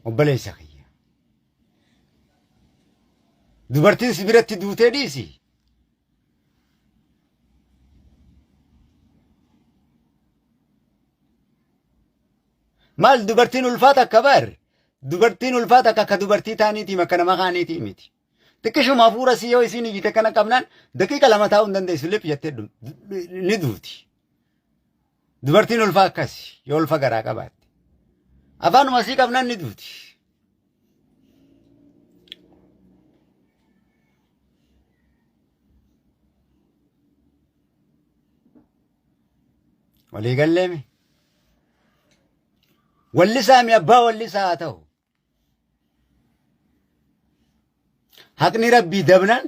obboleessa kiyya. Dubartiin si biratti duutee dhiisi. Maal dubartiin ulfaata akka bar? Dubartiin ulfaata akka dubartii taaniitii makka nama kaaniitii miti. Xiqqishuma hafuura si yoo isin iyyite kana qabnaan daqiiqa lama taa'uu hin dandeessu lip jettee ni duuti. Dubartiin ulfaa akkasi yoo ulfa garaa qabaatte. Afaanuma sii qabnaan ni duuti. Walii galleemi. Wallisaa mi abbaa wallisaa haa ta'u. Haqni rabbii dabnaan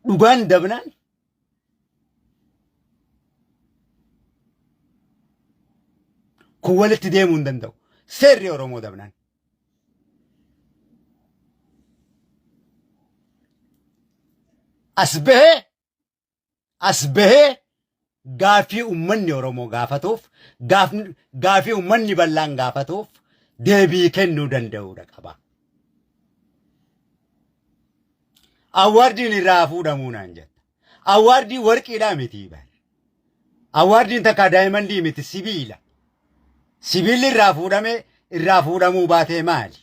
dhugaan dabnaan kun walitti deemuu hin danda'u. Seerri Oromoo dabnaan. As bahee gaafii uummanni Oromoo gaafatuuf gaafii uummanni bal'aan gaafatuuf deebii kennuu danda'uudha qaba. Awwaardiin irraa fuudhamuu naan jetta. Awwaardiin warqiidhaa miti bar. Awwaardiin takka daayimandii miti sibiila. Sibiilli irraa fuudhamuu baatee maali?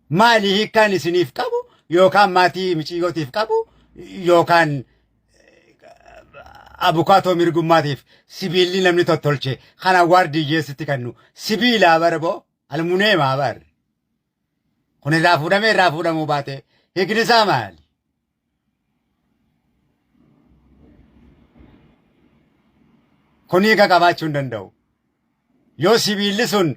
Maali hiikkaan isiniif qabu yookaan maatii miciyootiif qabu yookaan abukaatoo mirgummaatiif sibiilli namni tottolche kan awwaardii jeessitti kennu sibiilaa barboo almuneemaa bar. Kun irraa fuudhamuu baate hiikni isaa maali? Kun hiika qabaachuu hin danda'u. Yoo sibiilli sun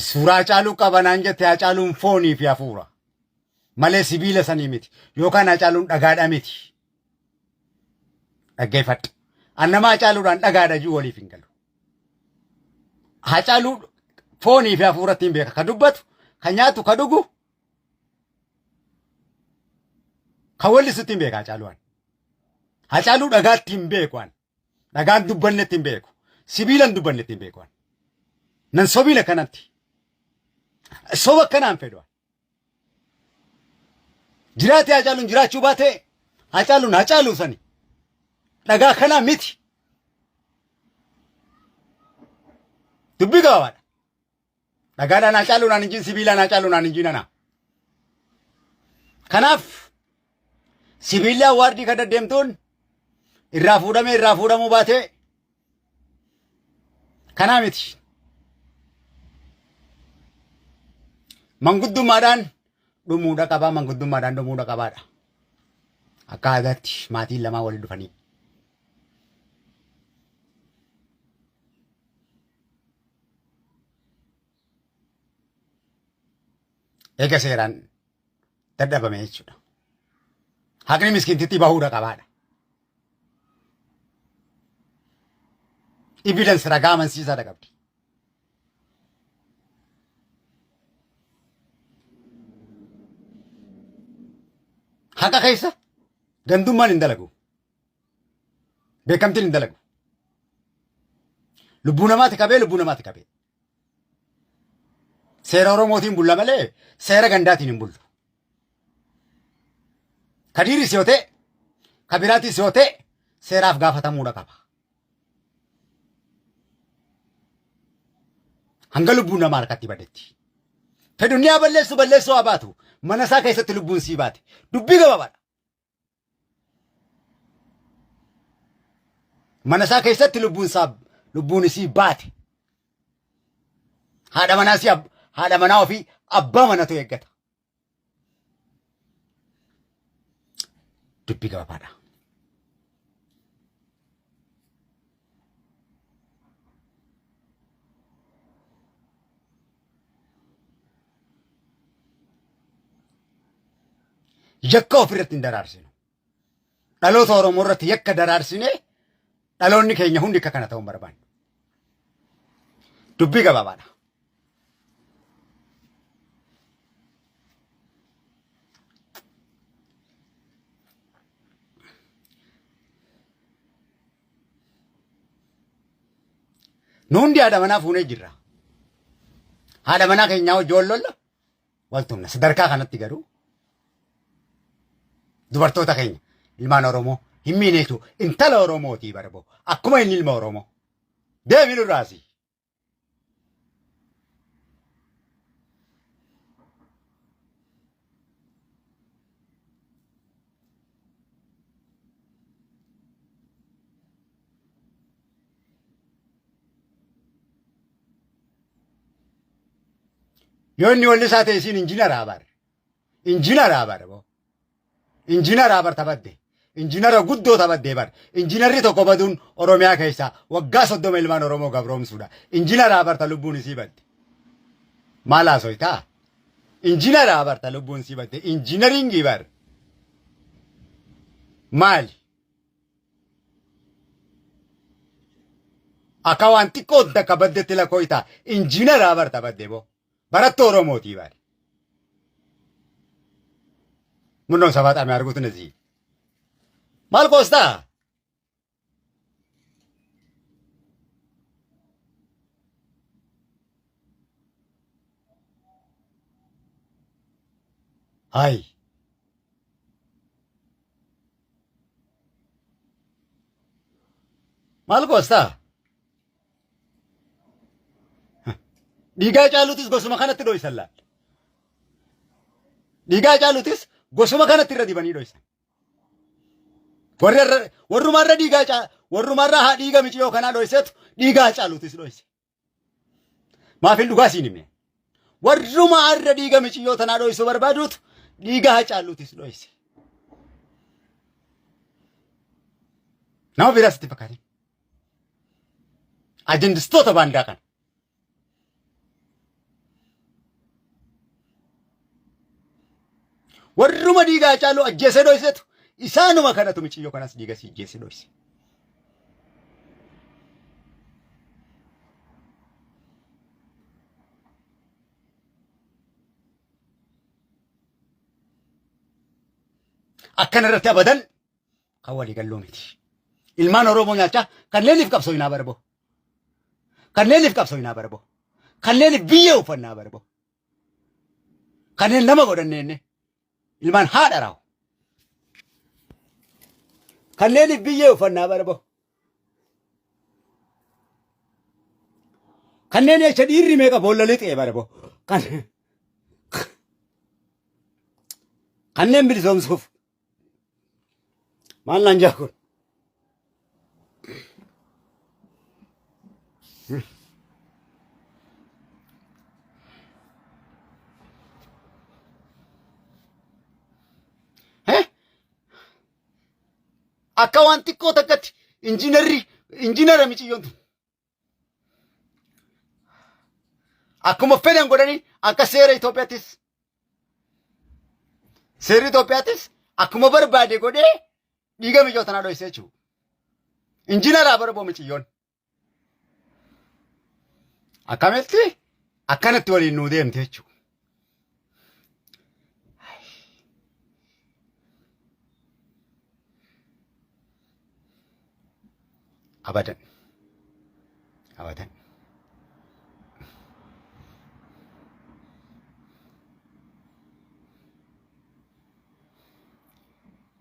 suuraa caaluu qabanaan jette Hacaaluun foonii fi hafuura malee sibiila sanii miti yookaan Hacaaluun dhagaadha miti. Dhaggeeffadha. Annama Hacaaluudhaan dhagaadha jiru waliif hin galu. Hacaaluu foonii fi hafuuratti hin beeka. Ka dubbatu, ka nyaatu, ka dhugu, ka wallisutti hin beeka Hacaaluudhaan. Hacaaluu dhagaatti hin beekuan. Dhagaan dubbannetti hin beeku. Sibiilan dubbannetti hin beekuan. Nan sobiila kanatti. Soba akkanaan fedhuan. Jiraatee Hacaaluun jiraachuu baatee Hacaaluun Hacaaluu sani. Dhagaa kanaa miti. Dubbii gabaabaadha. Dhagaadhaan Hacaaluudhaan hin jiin sibiilaan Hacaaluudhaan hin jiinana. Kanaaf sibiilli awwaardii kan deddeemtuun irraa fuudhamuu baatee kanaa miti. Manguddummaadhaan dhumuudha qabaa. Manguddummaadhaan dhumuudha qabaadha. Akka aadaatti maatiin lamaa waliin dhufanii. Eega seeraan dadhabame jechuudha. Haqni miskiintitti bahuudha qabaadha. Evidence ragaa amansiisaadha qabdi. Haqa keessa gandummaan hin dalagu. Beekamtiin hin dalagu. Lubbuu namaati qabee. Seera Oromootiin bulla malee seera gandaatiin hin bullu. Ka dhiiris yoo ta'e, ka biraatis yoo ta'e seeraaf gaafatamuudha qaba. Hanga lubbuun namaa harkatti badetti. Fedhunni haa balleessu haa baatu. Mana isaa keessatti lubbuun sii baate. Dubbii gabaabaadha. Mana isaa keessatti lubbuun isii baate. Haadha manaa ofii abbaa manatu eeggata. Dubbii gabaabaadha. Yakka ofirratti hin daraarsinu. Dhaloota Oromoo irratti yakka daraarsine dhaloonni keenya hundi akka kana ta'uu barbaannu. Dubbii gabaabaadha. Nuundi haadha manaa fuunee jirra. Haadha manaa keenyaa ijoollolla waltumna sadarkaa kanatti garuu dubartoota keenya ilmaan Oromoo hin miineetu intala Oromootii barbo akkuma inni ilma Oromoo deemi nurraasi. Yoo inni walli isaa ta'e isiin injiinaraa bar. Injiinaraa bar boo. Injiinaraa bar taphadde. Injiinara guddoo taphadde bar. Injiinarri tokko baduun Oromiyaa keessaa waggaa 30 ilmaan Oromoo gabroomsuudha. Injiinaraa bar ta lubbuun isii badde. Maal haasoytaa? Injiinaraa bar ta lubbuun isii badde. Injiinaringii bar. Maali? Akka waan xiqqoo takka baddetti lakkooytaa injiinaraa bar taphadde boo. Barattuu Oromootii baari. Munnoon sabaa xaamee arguutu nazii. Maal koostaa? Hai. Maal koostaa? Dhiigaa caaluutis gosuma kanatti dho'isan laal. Dhiigaa caaluutis gosuma kanatti irra dibanii dho'isan. Warrumarra warrumarra haa dhiiga miciyoo kanaa dho'isetu dhiigaa caaluutis dho'ise. Maafin dhugaa siin himne. Warrumarra dhiiga miciyoo tanaa dho'isuu barbaaduutu dhiigaa caaluutis dho'ise. Nama biraas itti fakkaate. Ajendistoota baandaa kana. Warruma dhiigaa caaluu ajjeese dho'isetu isaanuma kanatu miciyyoo kanas dhiiga si ajjeese dho'ise. Akkana irratti abadan kan walii galloo miti. Ilmaan Oromoo nyaachaa kanneeniif qabsoofnaa barbo. Kanneeniif qabsoofnaa barbo. Kanneeniif biyya uffannaa barbo. Kanneen nama godhanneenne. Ilmaan haadha raawu. Kanneeniif biyya uffannaa barbo. Kanneen jecha dhiirri meeqa boolla lixee barbo. Kanneen bilisoomsuuf. Maal naan jaa kun? Akka waan xiqqoo takkatti injiinara miciyyoon tun. Akkuma fedhan godhanii akka seera Itoophiyaattis akkuma barbaade godhee dhiiga miccoo tanaa dho'isee jechuudha. Injiinaraa barboo miciyyoon. Akkamitti akkanatti waliin nuu deemte jechuudha. Abadan.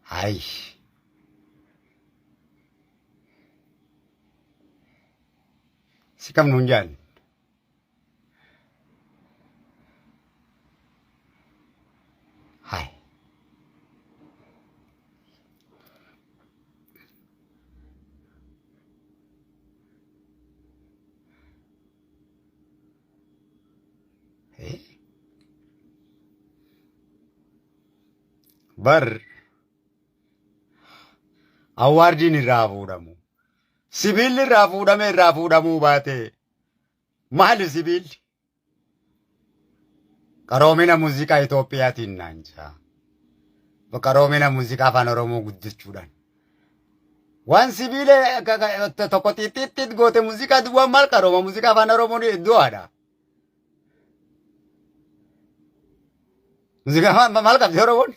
Hai. Sikam nunjaan. Hai. Bar awwaardiin irraa fuudhamu. Sibiilli irraa fuudhamuu baate maali sibiilli? Qaroomina muuziqaa Itoophiyaatiin naan jaa. Qaroomina muuziqaa afaan Oromoo guddichuudhaan. Waan sibiilee tokko xixiqqit goote muuziqaa duwwaan maal qarooma muuziqaa afaan Oromoo du'aadha. Muuziqaa maal qabdi Oromoon?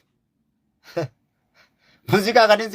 Música ganin